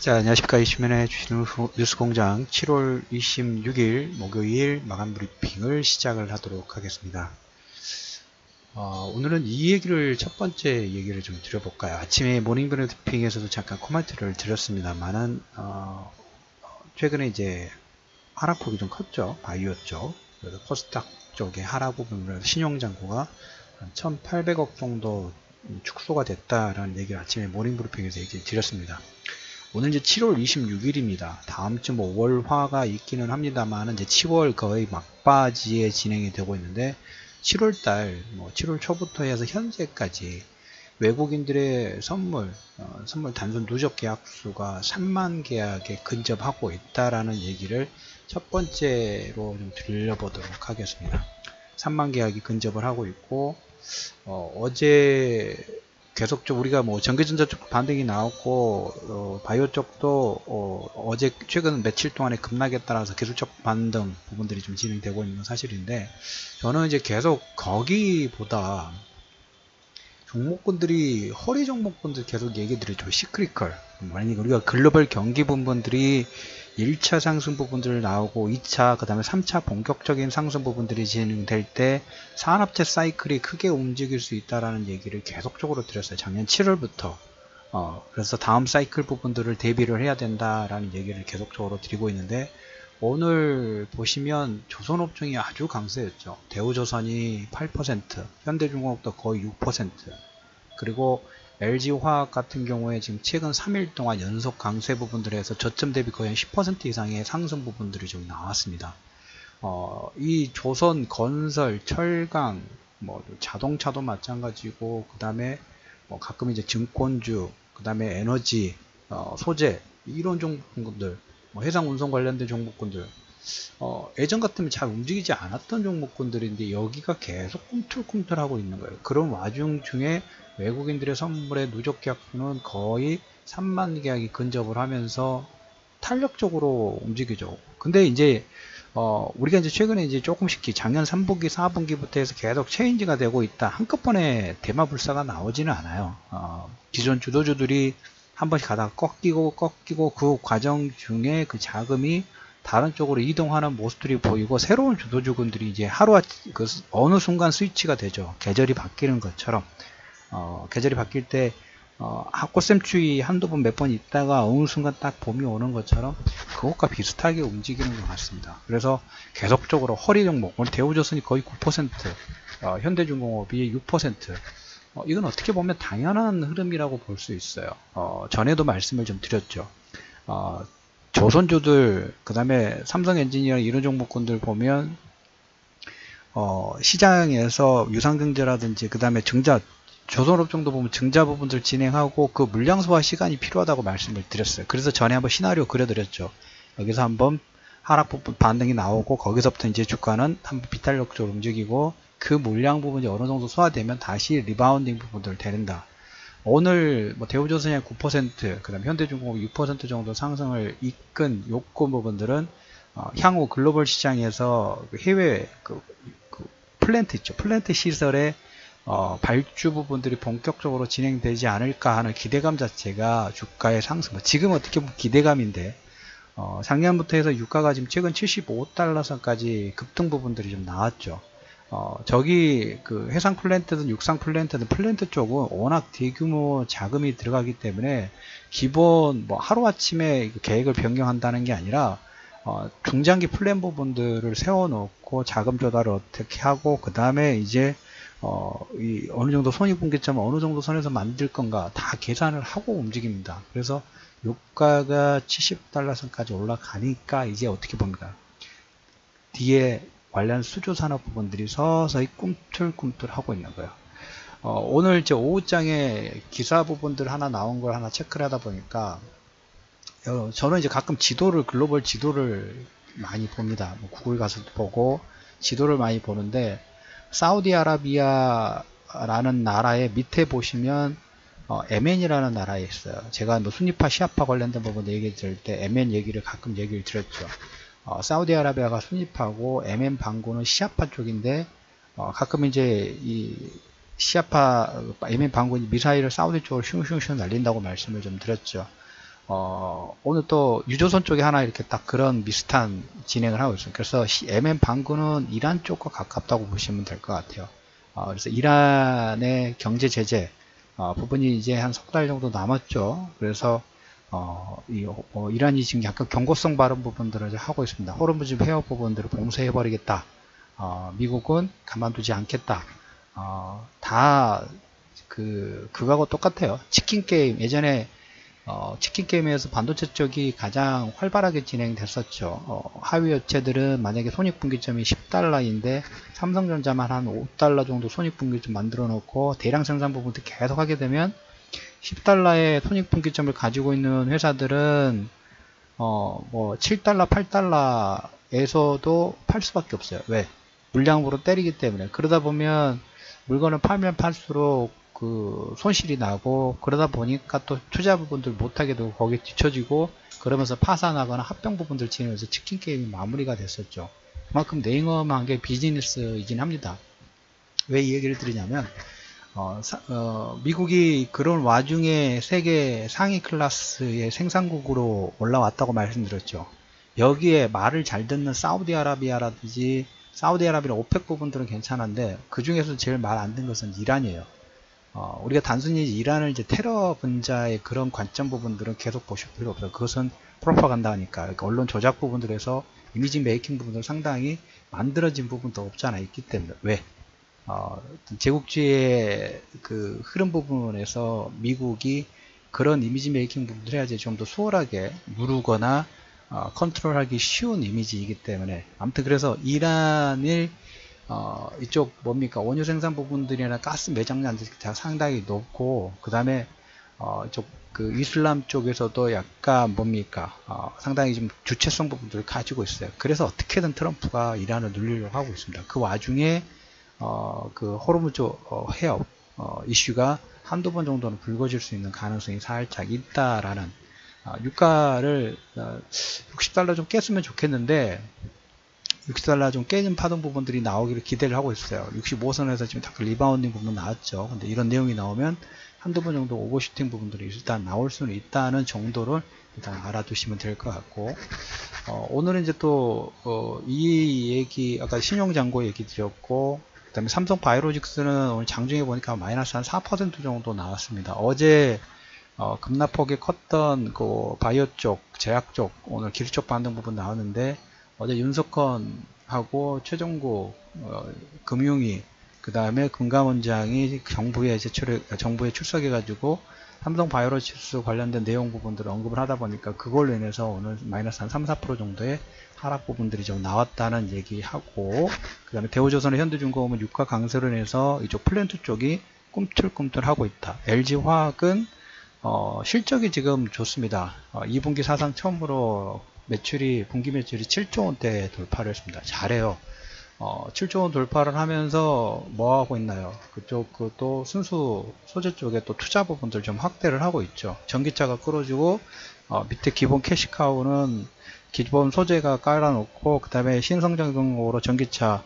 자, 안녕하십니까. 이슈면의 주식 뉴스공장 7월 26일 목요일 마감 브리핑을 시작을 하도록 하겠습니다. 오늘은 이 얘기를 첫 번째 얘기를 좀 드려볼까요. 아침에 모닝 브리핑에서도 잠깐 코멘트를 드렸습니다만은 최근에 이제 하락폭이 좀 컸죠. 바이오 쪽, 그래서 코스닥 쪽의 하락 부분으로 신용잔고가 한 1,800억 정도 축소가 됐다라는 얘기를 아침에 모닝 브리핑에서 얘기를 드렸습니다. 오늘 이제 7월 26일입니다. 다음 주 뭐 5월화가 있기는 합니다만 이제 10월 거의 막바지에 진행이 되고 있는데 7월달 뭐 7월 초부터 해서 현재까지 외국인들의 선물 단순 누적 계약 수가 3만 계약에 근접하고 있다라는 얘기를 첫 번째로 좀 들려보도록 하겠습니다. 3만 계약이 근접을 하고 있고 어제 계속적으로 우리가 뭐 전기전자 쪽 반등이 나왔고 바이오 쪽도 어제 최근 며칠 동안의 급락에 따라서 기술적 반등 부분들이 좀 진행되고 있는 사실인데, 저는 이제 계속 거기보다 종목군들이 허리 종목군들 계속 얘기 드리죠. 시크리컬, 만약에 우리가 글로벌 경기 부분들이 1차 상승 부분들 나오고 2차 그 다음에 3차 본격적인 상승 부분들이 진행될 때 산업재 사이클이 크게 움직일 수 있다라는 얘기를 계속적으로 드렸어요. 작년 7월부터. 그래서 다음 사이클 부분들을 대비를 해야 된다라는 얘기를 계속적으로 드리고 있는데, 오늘 보시면 조선업종이 아주 강세였죠. 대우조선이 8%, 현대중공업도 거의 6%, 그리고 LG화학 같은 경우에 지금 최근 3일 동안 연속 강세 부분들에서 저점 대비 거의 10% 이상의 상승 부분들이 좀 나왔습니다. 이 조선, 건설, 철강, 뭐 자동차도 마찬가지고, 그 다음에 뭐 가끔 이제 증권주, 그 다음에 에너지, 소재, 이런 종목군들, 뭐 해상 운송 관련된 종목군들, 예전 같으면 잘 움직이지 않았던 종목군들인데 여기가 계속 꿈틀꿈틀하고 있는 거예요. 그런 와중 중에 외국인들의 선물의 누적 계약수는 거의 3만 계약이 근접을 하면서 탄력적으로 움직이죠. 근데 이제 우리가 이제 최근에 이제 조금씩 작년 3분기, 4분기부터 해서 계속 체인지가 되고 있다. 한꺼번에 대마불사가 나오지는 않아요. 기존 주도주들이 한 번씩 가다가 꺾이고 그 과정 중에 그 자금이 다른 쪽으로 이동하는 모습들이 보이고, 새로운 주도주군들이 이제 어느 순간 스위치가 되죠. 계절이 바뀌는 것처럼. 계절이 바뀔 때 꽃샘추위 한두 번 몇 번 있다가 어느 순간 딱 봄이 오는 것처럼 그것과 비슷하게 움직이는 것 같습니다. 그래서 계속적으로 허리 종목, 오늘 대우조선이 거의 9%, 현대중공업이 6%, 이건 어떻게 보면 당연한 흐름이라고 볼 수 있어요. 전에도 말씀을 좀 드렸죠. 조선주들, 그 다음에 삼성엔지니어 이런 종목군들 보면 시장에서 유상증자라든지 그 다음에 조선업종도 보면 증자 부분들 진행하고 그 물량 소화 시간이 필요하다고 말씀을 드렸어요. 그래서 전에 한번 시나리오 그려드렸죠. 여기서 한번 하락 부분 반등이 나오고 거기서부터 이제 주가는 한번 비탄력적으로 움직이고 그 물량 부분이 어느 정도 소화되면 다시 리바운딩 부분들 되는다. 오늘 뭐 대우조선이 9%, 그 다음 현대중공업이 6% 정도 상승을 이끈 요건 부분들은 향후 글로벌 시장에서 해외 플랜트 있죠. 플랜트 시설의 발주 부분들이 본격적으로 진행되지 않을까 하는 기대감 자체가 주가의 상승. 지금 어떻게 보면 기대감인데, 작년부터 해서 유가가 지금 최근 75달러 선까지 급등 부분들이 좀 나왔죠. 저기 그 해상 플랜트든 육상 플랜트든 플랜트 쪽은 워낙 대규모 자금이 들어가기 때문에 기본 뭐 하루아침에 계획을 변경한다는 게 아니라 중장기 플랜 부분들을 세워놓고 자금 조달을 어떻게 하고 그 다음에 이제 어느 정도 손익분기점을 어느 정도 선에서 만들 건가 다 계산을 하고 움직입니다. 그래서 유가가 70달러 선까지 올라가니까 이제 어떻게 봅니까? 뒤에 관련 수주산업 부분들이 서서히 꿈틀꿈틀 하고 있는 거예요. 오늘 이제 오후장에 기사 부분들 하나 나온 걸 하나 체크를 하다 보니까 저는 이제 가끔 글로벌 지도를 많이 봅니다. 뭐 구글 가서도 보고 지도를 많이 보는데, 사우디아라비아라는 나라의 밑에 보시면 MN이라는 나라에 있어요. 제가 뭐 순위파 시아파 관련된 부분 얘기 들을 때 MN 얘기를 가끔 얘기를 드렸죠. 사우디아라비아가 순위파고 MN 반구는 시아파 쪽인데, 가끔 이제 이 시아파 MN 반구는 미사일을 사우디 쪽으로 슝슝슝 날린다고 말씀을 좀 드렸죠. 오늘 또 유조선 쪽에 하나 이렇게 딱 그런 비슷한 진행을 하고 있어요. 그래서 MM 반구는 이란 쪽과 가깝다고 보시면 될 것 같아요. 그래서 이란의 경제 제재 부분이 이제 한 석 달 정도 남았죠. 그래서 이란이 지금 약간 경고성 발언 부분들을 이제 하고 있습니다. 호르무즈 해협 부분들을 봉쇄해버리겠다. 미국은 가만두지 않겠다. 다 그거하고 똑같아요. 치킨 게임 예전에 치킨 게임에서 반도체 쪽이 가장 활발하게 진행됐었죠. 하위 업체들은 만약에 손익분기점이 10달러인데 삼성전자만 한 5달러 정도 손익분기점 만들어 놓고 대량 생산 부분도 계속 하게 되면 10달러의 손익분기점을 가지고 있는 회사들은 뭐 7달러, 8달러에서도 팔 수밖에 없어요. 왜? 물량으로 때리기 때문에. 그러다 보면 물건을 팔면 팔수록 그 손실이 나고, 그러다 보니까 또 투자 부분들 못하게 되고 거기에 뒤처지고, 그러면서 파산하거나 합병 부분들 진행해서 치킨 게임이 마무리가 됐었죠. 그만큼 냉엄한 게 비즈니스이긴 합니다. 왜 이 얘기를 드리냐면 미국이 그런 와중에 세계 상위 클래스의 생산국으로 올라왔다고 말씀드렸죠. 여기에 말을 잘 듣는 사우디아라비아라든지, 사우디아라비아 오펙 부분들은 괜찮은데 그 중에서 제일 말 안 듣는 것은 이란이에요. 우리가 단순히 이란을 이제 테러 분자의 그런 관점 부분들은 계속 보실 필요 없어요. 그것은 프로파간다니까. 그러니까 언론 조작 부분들에서 이미지 메이킹 부분들 상당히 만들어진 부분도 없지 않아 있기 때문에. 왜? 제국주의의 그 흐름 부분에서 미국이 그런 이미지 메이킹 부분을 해야지 좀 더 수월하게 누르거나 컨트롤하기 쉬운 이미지이기 때문에. 아무튼 그래서 이란을 이쪽 뭡니까 원유 생산 부분들이나 가스 매장량들이 상당히 높고, 그 다음에 이쪽 그 이슬람 쪽에서도 약간 뭡니까 상당히 좀 주체성 부분들을 가지고 있어요. 그래서 어떻게든 트럼프가 이란을 눌리려고 하고 있습니다. 그 와중에 그 호르무즈 해협 이슈가 한두 번 정도는 불거질 수 있는 가능성이 살짝 있다라는. 유가를 60달러 좀 깼으면 좋겠는데 60달러 좀 깨진 파동 부분들이 나오기를 기대를 하고 있어요. 65선에서 지금 다크 리바운딩 부분 나왔죠. 근데 이런 내용이 나오면 한두 번 정도 오버슈팅 부분들이 일단 나올 수는 있다는 정도를 일단 알아두시면 될 것 같고, 오늘은 이제 또 이 얘기, 아까 신용잔고 얘기 드렸고, 그 다음에 삼성 바이오로직스는 오늘 장중에 보니까 마이너스 한 4% 정도 나왔습니다. 어제 급락폭이 컸던 그 바이오 쪽, 제약 쪽 오늘 기술적 반등 부분 나왔는데, 어제 윤석헌하고 최종구 금융위, 그 다음에 금감원장이 정부에 출석해가지고 삼성 바이오로직스 관련된 내용 부분들을 언급을 하다 보니까 그걸로 인해서 오늘 마이너스 한 3, 4% 정도의 하락 부분들이 좀 나왔다는 얘기하고, 그 다음에 대우조선의 현대중공업은 유가 강세로 인해서 이쪽 플랜트 쪽이 꿈틀꿈틀하고 있다. LG화학은 실적이 지금 좋습니다. 2분기 사상 처음으로 분기 매출이 7조 원대 돌파를 했습니다. 잘해요. 7조 원 돌파를 하면서 뭐 하고 있나요? 그쪽 또 순수 소재 쪽에 또 투자 부분들 좀 확대를 하고 있죠. 전기차가 끌어주고, 밑에 기본 캐시카우는 기본 소재가 깔아놓고, 그 다음에 신성장으로 전기차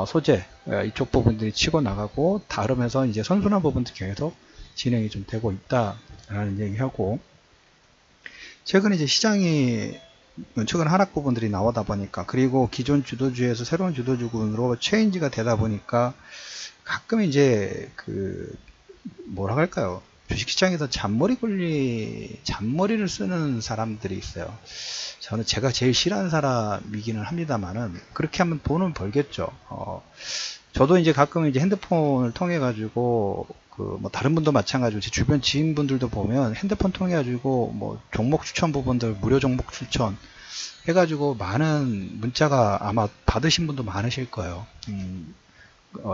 소재 이쪽 부분들이 치고 나가고 다르면서 이제 선순환 부분도 계속 진행이 좀 되고 있다라는 얘기하고, 최근에 이제 시장이 최근 하락 부분들이 나오다 보니까, 그리고 기존 주도주에서 새로운 주도주군으로 체인지가 되다 보니까 가끔 이제 뭐라 할까요? 주식시장에서 잔머리를 쓰는 사람들이 있어요. 저는 제가 제일 싫어하는 사람이기는 합니다만은 그렇게 하면 돈은 벌겠죠. 저도 이제 가끔 이제 핸드폰을 통해 가지고 뭐 다른 분도 마찬가지고 제 주변 지인분들도 보면 핸드폰 통해 가지고 뭐 종목 추천 부분들 무료 종목 추천 해가지고 많은 문자가 아마 받으신 분도 많으실 거예요.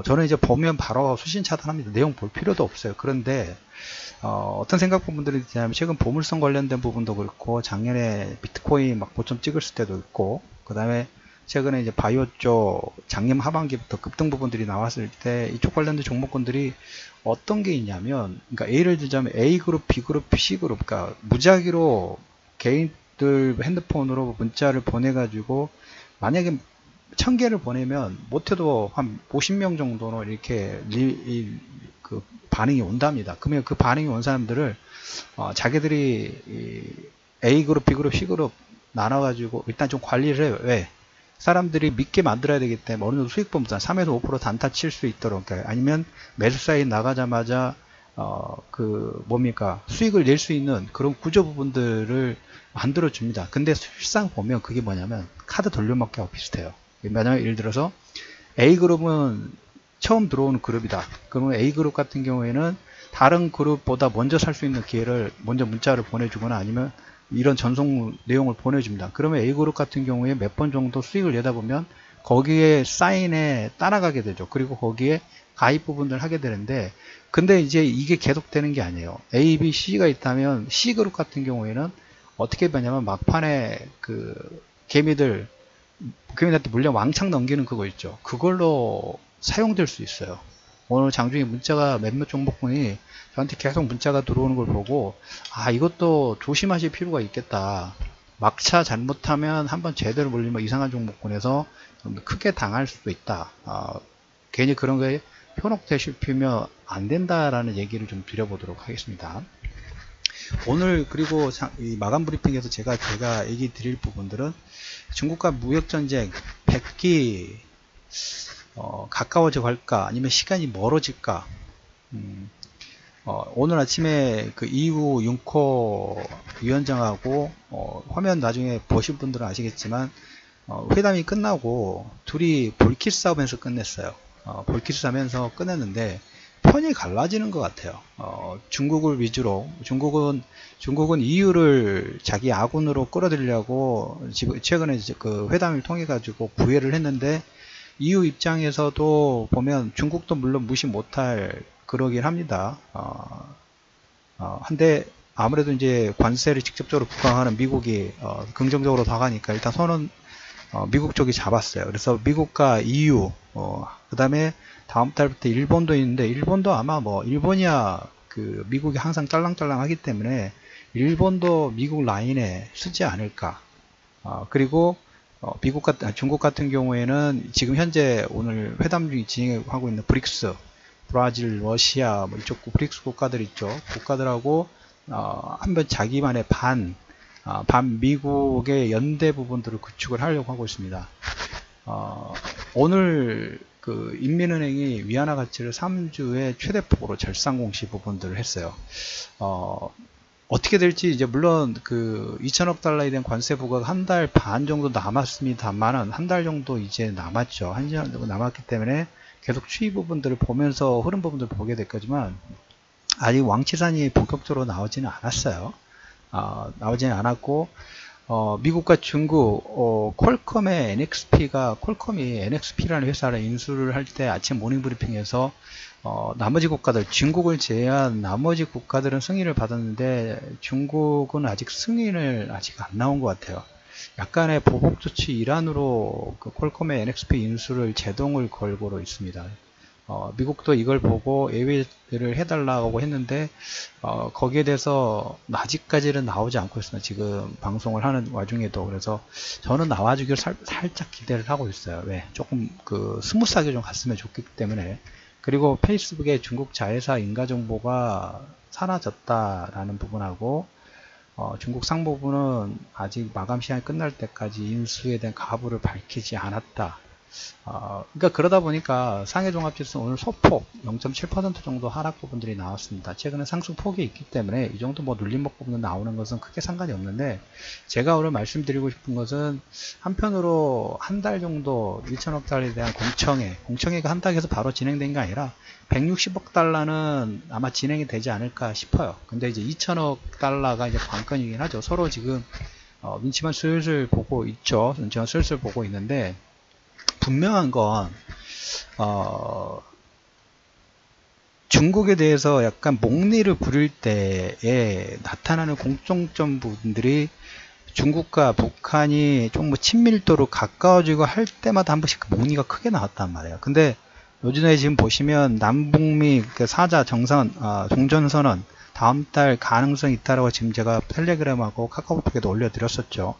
저는 이제 보면 바로 수신 차단합니다. 내용 볼 필요도 없어요. 그런데 어떤 생각 부분들이 있냐면, 최근 보물성 관련된 부분도 그렇고, 작년에 비트코인 막 고점 찍을 때도 있고, 그 다음에 최근에 이제 바이오 쪽 작년 하반기부터 급등 부분들이 나왔을 때 이쪽 관련된 종목군들이 어떤 게 있냐면, 그러니까 예를 들자면 A그룹, B그룹, C그룹, 그러니까 무작위로 개인들 핸드폰으로 문자를 보내가지고 만약에 1000개를 보내면 못해도 한 50명 정도는 이렇게 반응이 온답니다. 그러면 그 반응이 온 사람들을 자기들이 A그룹, B그룹, C그룹 나눠가지고 일단 좀 관리를 해요. 왜? 사람들이 믿게 만들어야 되기 때문에 어느 정도 수익 범위다 3에서 5% 단타 칠 수 있도록. 그러니까 아니면 매수 사인 나가자마자 뭡니까? 수익을 낼 수 있는 그런 구조 부분들을 만들어 줍니다. 근데 실상 보면 그게 뭐냐면 카드 돌려막기하고 비슷해요. 왜냐면 예를 들어서 A그룹은 처음 들어오는 그룹이다. 그러면 A그룹 같은 경우에는 다른 그룹보다 먼저 살 수 있는 기회를 먼저 문자를 보내주거나 아니면 이런 전송 내용을 보내줍니다. 그러면 A그룹 같은 경우에 몇 번 정도 수익을 내다 보면 거기에 사인에 따라가게 되죠. 그리고 거기에 가입 부분을 하게 되는데, 근데 이제 이게 계속되는 게 아니에요. A, B, C가 있다면 C그룹 같은 경우에는 어떻게 되냐면 막판에 개미들한테 물량 왕창 넘기는 그거 있죠. 그걸로 사용될 수 있어요. 오늘 장중에 문자가 몇몇 종목군이 저한테 계속 문자가 들어오는 걸 보고 이것도 조심하실 필요가 있겠다. 막차 잘못하면 한번 제대로 물리면 이상한 종목군에서 크게 당할 수도 있다. 괜히 그런 거에 현혹되시면 안 된다라는 얘기를 좀 드려보도록 하겠습니다. 오늘 그리고 이 마감 브리핑에서 제가 얘기 드릴 부분들은 중국과 무역전쟁 100기 가까워져 갈까 아니면 시간이 멀어질까. 오늘 아침에 그 이후 윤코 위원장하고 화면 나중에 보신 분들은 아시겠지만 회담이 끝나고 둘이 볼키스 하면서 끝냈어요. 볼키스 하면서 끝냈는데 편이 갈라지는 것 같아요. 중국을 위주로 중국은 EU를 자기 아군으로 끌어들이려고 최근에 이제 그 회담을 통해 가지고 부회를 했는데 EU 입장에서도 보면 중국도 물론 무시 못할 그러긴 합니다. 한데 아무래도 이제 관세를 직접적으로 부과하는 미국이 긍정적으로 다가니까 일단 손은 미국 쪽이 잡았어요. 그래서 미국과 EU 그 다음에 다음 달부터 일본도 있는데 일본도 아마 일본이야 그 미국이 항상 짤랑짤랑 하기 때문에 일본도 미국 라인에 쓰지 않을까. 그리고 중국 같은 경우에는 지금 현재 오늘 회담 중에 진행하고 있는 브릭스, 브라질, 러시아 이쪽 브릭스 국가들 있죠. 국가들하고 한번 자기만의 반 미국의 연대 부분들을 구축을 하려고 하고 있습니다. 오늘 그 인민은행이 위안화 가치를 3주에 최대폭으로 절상 공시 부분들을 했어요. 어떻게 될지 이제 물론 그 2천억 달러에 대한 관세 부과가 한 달 반 정도 남았습니다만은 한 달 정도 이제 남았죠. 한 달 정도 남았기 때문에 계속 추이 부분들을 보면서 흐름 부분들을 보게 될 거지만 아직 왕치산이 본격적으로 나오지는 않았어요. 나오지는 않았고 미국과 중국 퀄컴의 퀄컴이 NXP라는 회사를 인수를 할 때 아침 모닝 브리핑에서 나머지 국가들 중국을 제외한 나머지 국가들은 승인을 받았는데 중국은 아직 승인을 아직 안 나온 것 같아요. 약간의 보복 조치 일환으로 그 퀄컴의 NXP 인수를 제동을 걸고로 있습니다. 미국도 이걸 보고 예외를 해달라고 했는데 거기에 대해서 아직까지는 나오지 않고 있습니다. 지금 방송을 하는 와중에도. 그래서 저는 나와주기를 살짝 기대를 하고 있어요. 왜? 조금 그 스무스하게 좀 갔으면 좋기 때문에. 그리고 페이스북에 중국 자회사 인가정보가 사라졌다라는 부분하고 중국 상무부는 아직 마감 시간이 끝날 때까지 인수에 대한 가부를 밝히지 않았다. 그러니까 그러다 보니까 상해종합지수 오늘 소폭 0.7% 정도 하락 부분들이 나왔습니다. 최근에 상승폭이 있기 때문에 이 정도 눌림목 부분 나오는 것은 크게 상관이 없는데 제가 오늘 말씀드리고 싶은 것은 한편으로 한 달 정도 1천억 달러에 대한 공청회가 한 달에서 바로 진행된 게 아니라 160억 달러는 아마 진행이 되지 않을까 싶어요. 근데 이제 2천억 달러가 이제 관건이긴 하죠. 서로 지금 눈치만 슬슬 보고 있죠. 눈치만 슬슬 보고 있는데 분명한 건 중국에 대해서 약간 목리를 부릴 때에 나타나는 공통점 부분들이 중국과 북한이 좀 친밀도로 가까워지고 할 때마다 한 번씩 목리가 크게 나왔단 말이에요. 근데 요즘에 지금 보시면 남북미 사자 종전선언 다음 달 가능성이 있다라고 지금 제가 텔레그램하고 카카오톡에도 올려드렸었죠.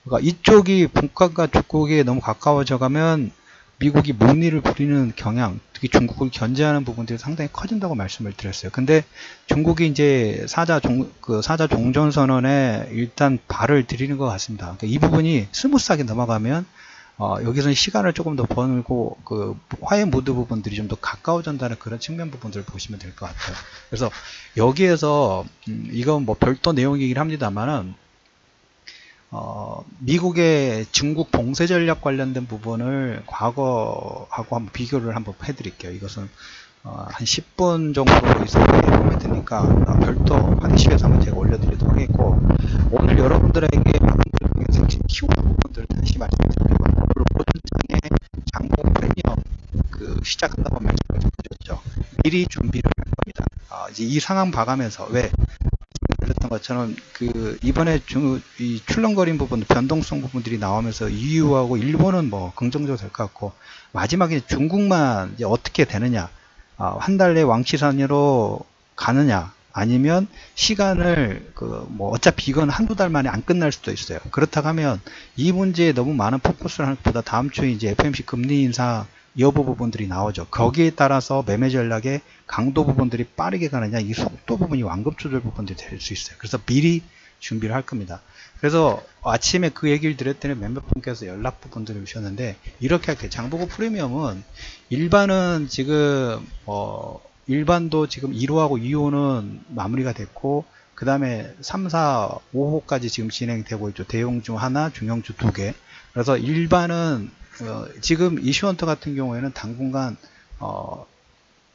그러니까 이쪽이 북한과 중국이 너무 가까워져 가면 미국이 물리를 부리는 경향, 특히 중국을 견제하는 부분들이 상당히 커진다고 말씀을 드렸어요. 근데 중국이 이제 사자 종전 선언에 일단 발을 들이는 것 같습니다. 그러니까 이 부분이 스무스하게 넘어가면 여기서는 시간을 조금 더 벌고 그 화해 무드 부분들이 좀 더 가까워진다는 그런 측면 부분들을 보시면 될 것 같아요. 그래서 여기에서 이건 뭐 별도 내용이긴 합니다만은 미국의 중국 봉쇄 전략 관련된 부분을 과거하고 한번 비교를 한번 해드릴게요. 이것은 한 10분 정도 이상의 코멘트니까 별도 하디시에서 한번 제가 올려드리도록 하겠고, 오늘 여러분들에게 키워드 부분들을 다시 말씀드리면 오늘 모든 장에 장고 프리미엄 시작한다고 말씀을 드렸죠. 미리 준비를 할 겁니다. 이제 이 상황 봐가면서 왜 말했던 것처럼 이번에 이 출렁거린 부분, 변동성 부분들이 나오면서 EU하고 일본은 뭐 긍정적으로 될 것 같고, 마지막에 중국만 이제 어떻게 되느냐, 한 달 내 왕치산으로 가느냐, 아니면 시간을 뭐 어차피 이건 한두 달 만에 안 끝날 수도 있어요. 그렇다고 하면 이 문제에 너무 많은 포커스를 하는 것보다 다음 주에 이제 FOMC 금리 인사 여부 부분들이 나오죠. 거기에 따라서 매매 전략의 강도 부분들이 빠르게 가느냐, 이 속도 부분이 완급 조절 부분들이 될 수 있어요. 그래서 미리 준비를 할 겁니다. 그래서 아침에 그 얘기를 드렸더니 몇몇 분께서 연락 부분들을 주셨는데, 이렇게 할게요. 장보고 프리미엄은 일반은 지금 일반도 지금 1호하고 2호는 마무리가 됐고, 그 다음에 3, 4, 5호까지 지금 진행되고 있죠. 대용주 하나, 중형주 2개. 그래서 일반은 지금 이슈헌터 같은 경우에는 당분간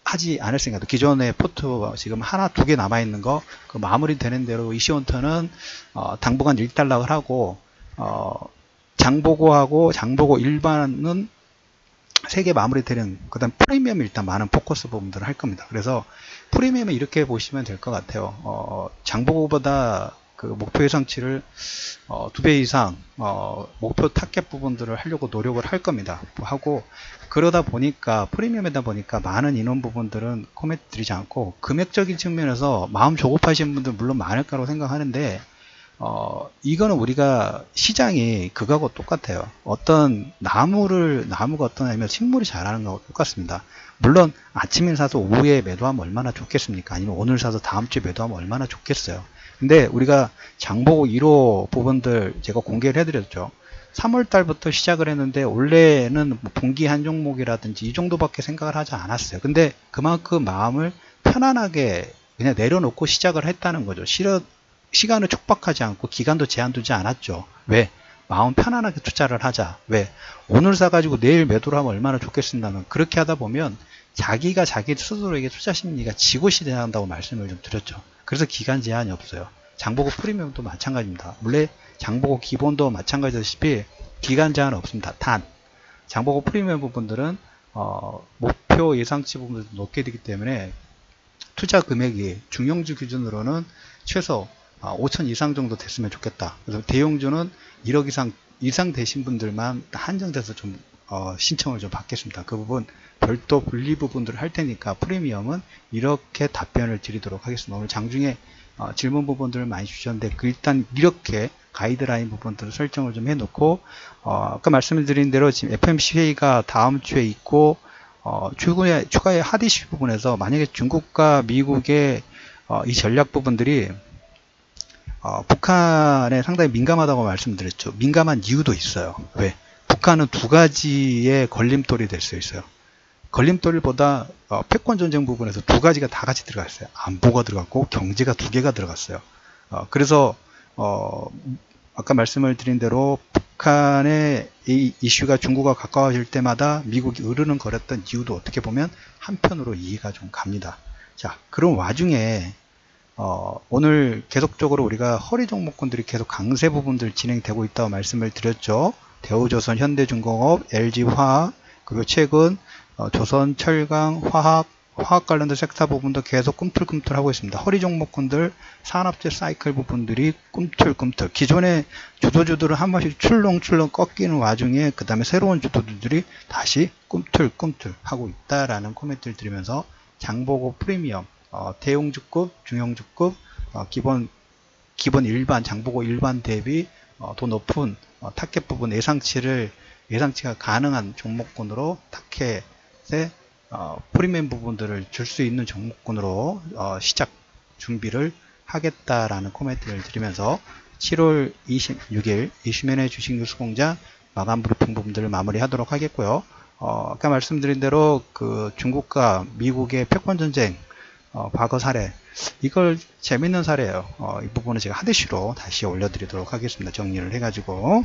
하지 않을 생각도, 기존의 포트 지금 하나, 2개 남아있는 거 마무리 되는 대로 이슈헌터는 당분간 일단락을 하고, 장보고하고 장보고 일반은 3개 마무리되는, 그 다음 프리미엄 일단 많은 포커스 부분들을 할 겁니다. 그래서 프리미엄은 이렇게 보시면 될 것 같아요. 장보고보다 목표 예상치를 2배 이상 목표 타겟 부분들을 하려고 노력을 할 겁니다. 하고, 그러다 보니까 프리미엄이다 보니까 많은 인원 부분들은 코멘트 드리지 않고, 금액적인 측면에서 마음 조급하신 분들 물론 많을 거라고 생각하는데, 이거는 우리가 시장이 그거하고 똑같아요. 어떤 나무가 아니면 식물이 자라는 거하고 똑같습니다. 물론 아침에 사서 오후에 매도하면 얼마나 좋겠습니까? 아니면 오늘 사서 다음 주에 매도하면 얼마나 좋겠어요. 근데 우리가 장보고 1호 부분들 제가 공개를 해드렸죠. 3월 달부터 시작을 했는데 원래는 뭐 분기 한 종목이라든지 이 정도밖에 생각을 하지 않았어요. 근데 그만큼 마음을 편안하게 그냥 내려놓고 시작을 했다는 거죠. 시간을 촉박하지 않고 기간도 제한 두지 않았죠. 왜? 마음 편안하게 투자를 하자. 왜? 오늘 사가지고 내일 매도를 하면 얼마나 좋겠습니다면, 그렇게 하다 보면 자기가 자기 스스로에게 투자 심리가 지고시 된다고 말씀을 좀 드렸죠. 그래서 기간 제한이 없어요. 장보고 프리미엄도 마찬가지입니다. 물론 장보고 기본도 마찬가지다시피 기간 제한 없습니다. 단 장보고 프리미엄 부분들은 목표 예상치 부분도 높게 되기 때문에 투자 금액이 중형주 기준으로는 최소 5천 이상 정도 됐으면 좋겠다. 그래서 대용주는 1억 이상 되신 분들만 한정돼서 좀 신청을 좀 받겠습니다. 그 부분 별도 분리 부분들을 할 테니까 프리미엄은 이렇게 답변을 드리도록 하겠습니다. 오늘 장중에 질문 부분들을 많이 주셨는데, 일단 이렇게 가이드라인 부분들을 설정을 좀 해놓고, 아까 말씀드린 대로 지금 FOMC 회의가 다음 주에 있고, 추가의 하디시 부분에서 만약에 중국과 미국의 이 전략 부분들이 북한에 상당히 민감하다고 말씀드렸죠. 민감한 이유도 있어요. 왜? 북한은 두 가지의 걸림돌이 될 수 있어요. 걸림돌보다 패권 전쟁 부분에서 두 가지가 다 같이 들어가 있어요. 안보가 들어갔고 경제가 두 개가 들어갔어요. 그래서 아까 말씀을 드린 대로 북한의 이 이슈가 중국과 가까워질 때마다 미국이 으르렁거렸던 이유도 어떻게 보면 한편으로 이해가 좀 갑니다. 자, 그런 와중에 오늘 계속적으로 우리가 허리 종목군들이 계속 강세 부분들 진행되고 있다고 말씀을 드렸죠. 대우조선, 현대중공업, LG화학, 그리고 최근 조선철강, 화학 관련된 섹터 부분도 계속 꿈틀꿈틀 하고 있습니다. 허리 종목군들, 산업재 사이클 부분들이 꿈틀꿈틀. 기존의 주도주들은 한 번씩 출렁출렁 꺾이는 와중에 그 다음에 새로운 주도주들이 다시 꿈틀꿈틀 하고 있다라는 코멘트를 드리면서 장보고 프리미엄, 대용주급, 중형주급, 기본 일반, 장보고 일반 대비 더 높은 타겟 부분 예상치를 예상치가 가능한 종목군으로 타켓의 프리미엄 부분들을 줄 수 있는 종목군으로 시작 준비를 하겠다라는 코멘트를 드리면서 7월 26일 이수면의 주식뉴스공장 마감 브리핑 부분들을 마무리하도록 하겠고요. 아까 말씀드린 대로 그 중국과 미국의 패권전쟁 과거 사례, 이걸 재밌는 사례예요. 이 부분은 제가 하드시로 다시 올려드리도록 하겠습니다. 정리를 해가지고.